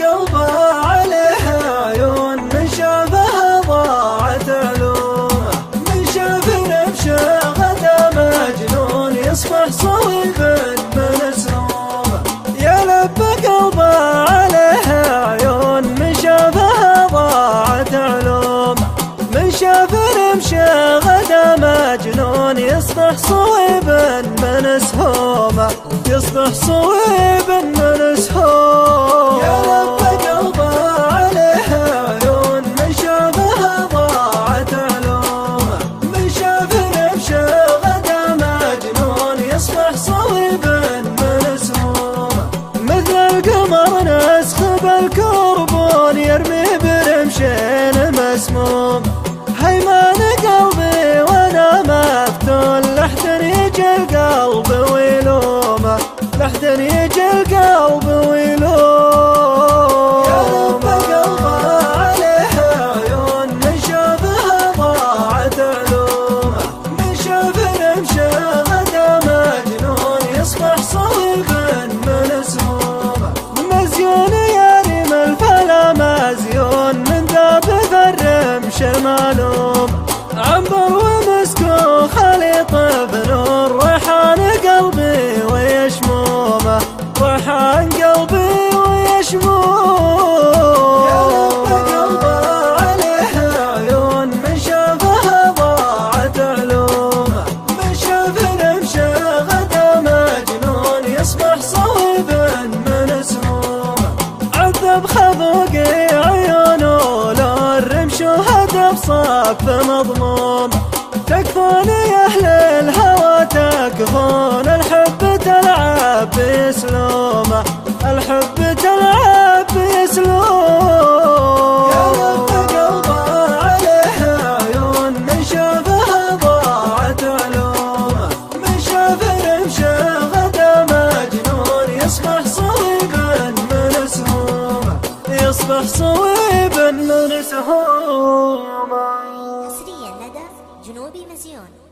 قلبه عليها عيون، من شافها ضاعت علومه، من شاف نبشه غدا مجنون، يصبح صويب من اسلوبه. يا لب قلبه عليها عيون، من شافها ضاعت علومه، من شاف نبشه غدا مجنون، يصبح صويب من سهومه، يصبح صويب من سهومه. يا لب قلبه عليها عيون، من شافها ضاعت علومه، من شاف نبشه غدا مجنون، يصبح صويب من سهومه. مثل القمر نسخ بالكربون، يرمي برمشين مسموم. هيمان قلبي وانا مفتون، لحد يجي القلب ويلومه، لحد يجي القلب ويلومه. يا لب قلبه عليها عيون، من شافها ضاعت علومه، من شاف نمشه غدا مجنون، يصبح صويب من سهومه. مزيون يا ريم الفلا مزيون، من ذاب الرمش المعلوم. عنبر ومسكو خليط بنور، ريحان قلبي ويشمومه، ريحان قلبي ويشمومه. يا لب قلبه عليها عيون، من شافها ضاعت علومه، من شاف نمشه غدا مجنون، يصبح صويب من سهومه. عذب خفوقي عيونه لو الرمش وهدف صف مضموم. تكفون يا أهل الهوى تكفون، الحب تلعب بيسلومه، الحب تلعب بيسلومه. يا لب قلبه عليها عيون، من شافها ضاعت علومه، من شاف نمشه غدا مجنون، يصبح صويب من سهومه، يصبح صويب من سهومه. حصريا لدى جنوبي مزيون.